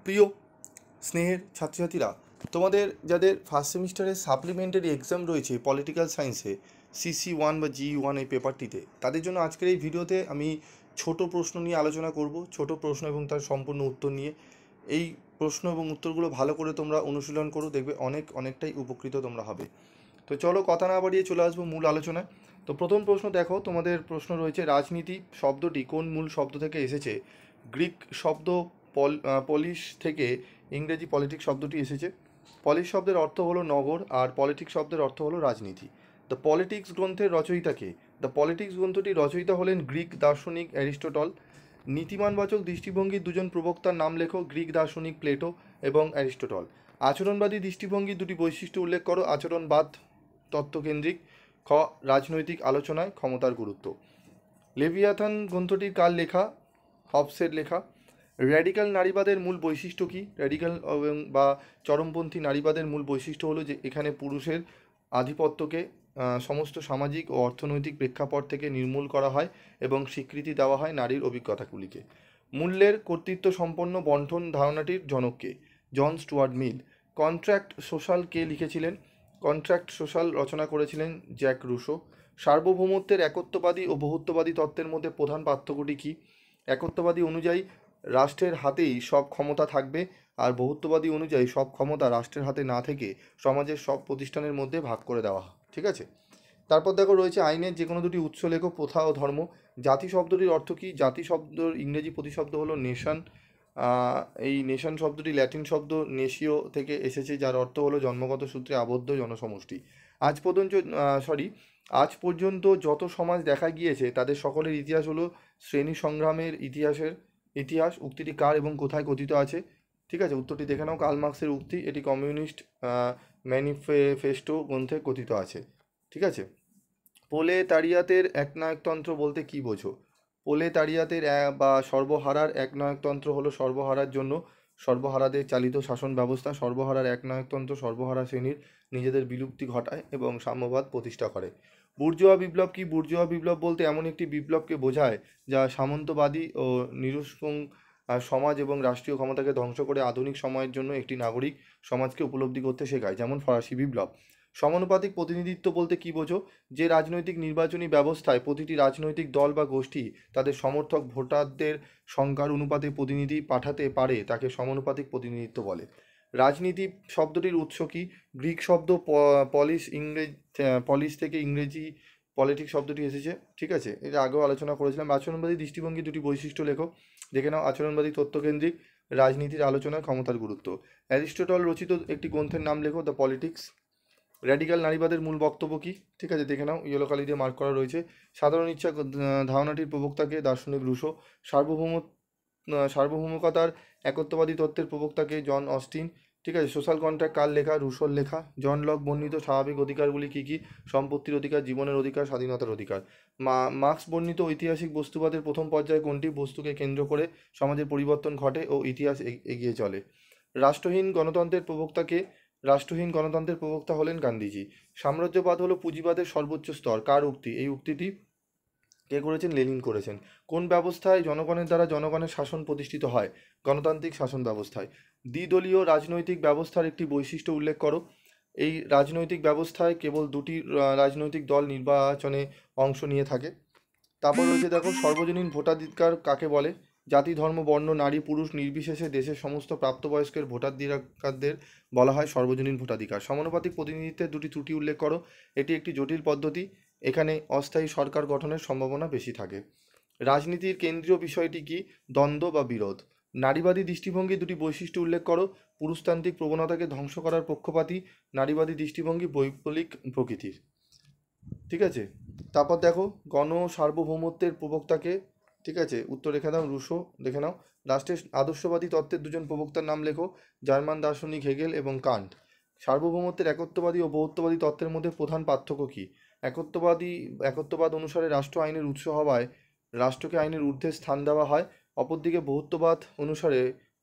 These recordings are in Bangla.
প্রিয় স্নেহের ছাত্রছাত্রীরা, তোমাদের যাদের ফার্স্ট সেমিস্টারের সাপ্লিমেন্টারি এক্সাম রয়েছে পলিটিক্যাল সায়েন্সে CC1 বা GE1 এই পেপারটিতে, তাদের জন্য আজকের এই ভিডিওতে আমি ছোট প্রশ্ন নিয়ে আলোচনা করব। ছোট প্রশ্ন এবং তার সম্পূর্ণ উত্তর নিয়ে। এই প্রশ্ন এবং উত্তরগুলো ভালো করে তোমরা অনুশীলন করো, দেখবে অনেকটাই উপকৃত তোমরা হবে। তো চলো কথা না বাড়িয়ে চলে আসবো মূল আলোচনায়। তো প্রথম প্রশ্ন দেখো, তোমাদের প্রশ্ন রয়েছে রাজনীতি শব্দটি কোন মূল শব্দ থেকে এসেছে। গ্রিক শব্দ পলিশ থেকে ইংরেজি পলিটিক্স শব্দটি এসেছে। পলিশ শব্দের অর্থ হলো নগর, আর পলিটিক্স শব্দের অর্থ হলো রাজনীতি। দ্য পলিটিক্স গ্রন্থের রচয়িতা কে? দ্য পলিটিক্স গ্রন্থটির রচয়িতা হলেন গ্রিক দার্শনিক অ্যারিস্টটল। নীতিমানবাচক দৃষ্টিভঙ্গির দুজন প্রবক্তার নাম লেখো, গ্রিক দার্শনিক প্লেটো এবং অ্যারিস্টটল। আচরণবাদী দৃষ্টিভঙ্গির দুটি বৈশিষ্ট্য উল্লেখ করো। আচরণবাদ তত্ত্বকেন্দ্রিক। খ, রাজনৈতিক আলোচনায় ক্ষমতার গুরুত্ব। লেভিয়াথান গ্রন্থটির কার লেখা? হবসের লেখা। র্যাডিক্যাল নারীবাদের মূল বৈশিষ্ট্য কী? র্যাডিক্যাল বা চরমপন্থী নারীবাদের মূল বৈশিষ্ট্য হলো যে এখানে পুরুষের আধিপত্যকে সমস্ত সামাজিক ও অর্থনৈতিক প্রেক্ষাপট থেকে নির্মূল করা হয় এবং স্বীকৃতি দেওয়া হয় নারীর অভিজ্ঞতাগুলিকে। মূল্যের কর্তৃত্ব সম্পন্ন বন্টন ধারণাটির জনককে? জন স্টুয়ার্ট মিল। কন্ট্রাক্ট সোশ্যাল কে লিখেছিলেন? কন্ট্রাক্ট সোশ্যাল রচনা করেছিলেন জ্যাক রুশো। সার্বভৌমত্বের একত্ববাদী ও বহুত্ববাদী তত্ত্বের মধ্যে প্রধান পার্থক্যটি কী? একত্ববাদী অনুযায়ী রাষ্ট্রের হাতেই সব ক্ষমতা থাকবে, আর বহুত্ববাদী অনুযায়ী সব ক্ষমতা রাষ্ট্রের হাতে না থেকে সমাজের সব প্রতিষ্ঠানের মধ্যে ভাগ করে দেওয়া হয়। ঠিক আছে। তারপর দেখো রয়েছে আইনের যে কোনো দুটি উৎস লেখো। প্রথা ও ধর্ম। জাতি শব্দটির অর্থ কী? জাতি শব্দর ইংরেজি প্রতিশব্দ হলো নেশন। এই নেশন শব্দটি ল্যাটিন শব্দ নেশিও থেকে এসেছে, যার অর্থ হলো জন্মগত সূত্রে আবদ্ধ জনসমষ্টি। আজ পর্যন্ত যত সমাজ দেখা গিয়েছে তাদের সকলের ইতিহাস হলো শ্রেণী সংগ্রামের ইতিহাস। উক্তিটি কার এবং কোথায় কথিত আছে? ঠিক আছে, উত্তরটি দেখে নাও। কার্ল মার্কসের উক্তি। এটি কমিউনিস্ট ম্যানিফেস্টো গ্রন্থে কথিত আছে। ঠিক আছে। প্রোলেতারিয়াতের একনায়কতন্ত্র বলতে কী বোঝো? প্রোলেতারিয়াতের বা সর্বহারার একনায়কতন্ত্র হলো সর্বহারার জন্য সর্বহারাদের চালিত শাসন ব্যবস্থা। সর্বহারার একনায়কতন্ত্র সর্বহারা শ্রেণীর নিজেদের বিলুপ্তি ঘটায় এবং সাম্যবাদ প্রতিষ্ঠা করে। বুর্জোয়া বিপ্লব কি? বুর্জোয়া বিপ্লব বলতে এমন একটি বিপ্লবকে বোঝায় যা সামন্তবাদী ও নিরুৎসং সমাজ এবং রাষ্ট্রীয় ক্ষমতাকে ধ্বংস করে আধুনিক সময়ের জন্য একটি নাগরিক সমাজকে উপলব্ধি করতে শেখায়, যেমন ফরাসি বিপ্লব। সমানুপাতিক প্রতিনিধিত্ব বলতে কী বোঝো? যে রাজনৈতিক নির্বাচনী ব্যবস্থায় প্রতিটি রাজনৈতিক দল বা গোষ্ঠী তাদের সমর্থক ভোটারদের সংখ্যার অনুপাতে প্রতিনিধি পাঠাতে পারে তাকে সমানুপাতিক প্রতিনিধিত্ব বলে। রাজনীতি শব্দটির উৎস কী? গ্রিক শব্দ পলিস থেকে ইংরেজি পলিটিক্স শব্দটি এসেছে। ঠিক আছে, এটা আগেও আলোচনা করেছিলাম। আচরণবাদী দৃষ্টিভঙ্গি দুটি বৈশিষ্ট্য লেখো। দেখে নাও। আচরণবাদী তত্ত্বকেন্দ্রিক। রাজনীতির আলোচনায় ক্ষমতার গুরুত্ব। অ্যারিস্টটল রচিত একটি গ্রন্থের নাম লেখো। The politics. র্যাডিক্যাল নারীবাদের মূল বক্তব্য কী? ঠিক আছে, দেখে নাও। ইয়েলো কালি দিয়ে মার্ক করা রয়েছে। সাধারণ ইচ্ছা ধারণাটির প্রবক্তাকে? দার্শনিক রুশো। সার্বভৌমিকতার একত্ববাদী তত্ত্বের প্রবক্তাকে? John Austen. ঠিক আছে। সোশ্যাল কন্ট্রাক্ট কার লেখা? রুশোর লেখা। জন লক বর্ণিত স্বাভাবিক অধিকারগুলি কী কী? সম্পত্তির অধিকার, জীবনের অধিকার, স্বাধীনতার অধিকার। মার্কস বর্ণিত ঐতিহাসিক বস্তুবাদের প্রথম পর্যায়ে কোনটি? বস্তুকে কেন্দ্র করে সমাজের পরিবর্তন ঘটে ও ইতিহাস এগিয়ে চলে। রাষ্ট্রহীন গণতন্ত্রের প্রবক্তাকে? রাষ্ট্রহীন গণতন্ত্রের প্রবক্তা হলেন গান্ধীজি। সাম্রাজ্যবাদ হলো পুঁজিবাদের সর্বোচ্চ স্তর। কার উক্তি? এই উক্তিটি কে করেছেন? লেনিন করেছেন। কোন ব্যবস্থায় জনগণের দ্বারা জনগণের শাসন প্রতিষ্ঠিত হয়? গণতান্ত্রিক শাসন ব্যবস্থায়। দ্বিদলীয় রাজনৈতিক ব্যবস্থার একটি বৈশিষ্ট্য উল্লেখ করো। এই রাজনৈতিক ব্যবস্থায় কেবল দুটি রাজনৈতিক দল নির্বাচনে অংশ নিয়ে থাকে। তারপর রয়েছে দেখো, সর্বজনীন ভোটাধিকার কাকে বলে? জাতি, ধর্ম, বর্ণ, নারী, পুরুষ নির্বিশেষে দেশের সমস্ত প্রাপ্তবয়স্কের ভোটাধিকারদের বলা হয় সর্বজনীন ভোটাধিকার। সমানুপাতিক প্রতিনিধিত্বের দুটি ত্রুটি উল্লেখ করো। এটি একটি জটিল পদ্ধতি, এখানে অস্থায়ী সরকার গঠনের সম্ভাবনা বেশি থাকে। রাজনীতির কেন্দ্রীয় বিষয়টি কি? দ্বন্দ্ব বা বিরোধ। নারীবাদী দৃষ্টিভঙ্গি দুটি বৈশিষ্ট্য উল্লেখ করো। পুরুষতান্ত্রিক প্রবণতাকে ধ্বংস করার পক্ষপাতী। নারীবাদী দৃষ্টিভঙ্গি বৈপ্লবিক প্রকৃতির। ঠিক আছে। তারপর দেখো, গণ সার্বভৌমত্বের প্রবক্তাকে? ঠিক আছে, উত্তর রেখে দাও। রুশো। দেখে নাও। রাষ্ট্রের আদর্শবাদী তত্ত্বের দুজন প্রবক্তার নাম লেখো। জার্মান দার্শনিক হেগেল এবং কান্ট। সার্বভৌমত্বের একত্ববাদী ও বহুত্ববাদী তত্ত্বের মধ্যে প্রধান পার্থক্য কী? একত্ববাদ অনুসারে রাষ্ট্র আইনের উৎস হওয়ায় রাষ্ট্রকে আইনের ঊর্ধ্বে স্থান দেওয়া হয়। অপরদিকে বহুত্ববাদ অনুসারে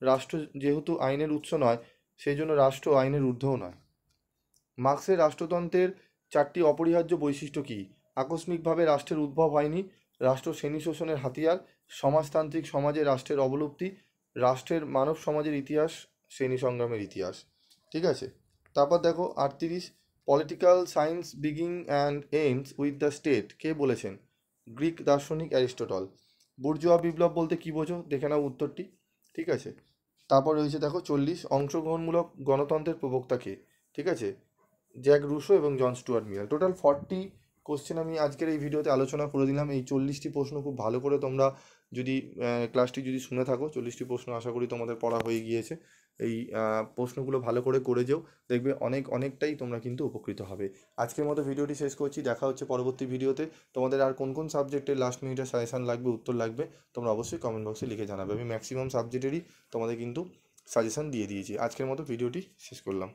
রাষ্ট্র যেহেতু আইনের উৎস নয়, সেই জন্য রাষ্ট্র আইনের ঊর্ধ্বেও নয়। মার্ক্সের রাষ্ট্রতন্ত্রের চারটি অপরিহার্য বৈশিষ্ট্য কী? আকস্মিকভাবে রাষ্ট্রের উদ্ভব হয়নি, রাষ্ট্র শ্রেণী শোষণের হাতিয়ার, সমাজতান্ত্রিক সমাজে রাষ্ট্রের অবলুপ্তি, রাষ্ট্রের মানব সমাজের ইতিহাস, শ্রেণী সংগ্রামের ইতিহাস। ঠিক আছে, তারপর দেখো 38, political science begins and ends with the state, কে বলেছেন? গ্রিক দার্শনিক অ্যারিস্টটল। বুর্জোয়া বিপ্লব বলতে কী বোঝো, দেখে নাও উত্তরটি। ঠিক আছে, তারপর রয়েছে দেখো 40, অংশগ্রহণমূলক গণতন্ত্রের প্রবক্তা কে? ঠিক আছে, জ্যাক রুসো এবং জন স্টুয়ার্ট মিলার। টোটাল 40 কোশ্চেন আমি আজকের এই ভিডিওতে আলোচনা করে দিলাম। এই 40টি প্রশ্ন খুব ভালো করে তোমরা যদি ক্লাসটি যদি শুনে থাকো, 40টি প্রশ্ন আশা করি তোমাদের পড়া হয়ে গিয়েছে। এই প্রশ্নগুলো ভালো করে যেও, দেখবে অনেকটাই তোমরা কিন্তু উপকৃত হবে। আজকের মতো ভিডিওটি শেষ করছি, দেখা হচ্ছে পরবর্তী ভিডিওতে। তোমাদের আর কোন কোন সাবজেক্টের লাস্ট মিনিটের সাজেশান লাগবে, উত্তর লাগবে, তোমরা অবশ্যই কমেন্ট বক্সে লিখে জানাবে। আমি ম্যাক্সিমাম সাবজেক্টেরই তোমাদের কিন্তু সাজেশান দিয়ে দিয়েছি। আজকের মতো ভিডিওটি শেষ করলাম।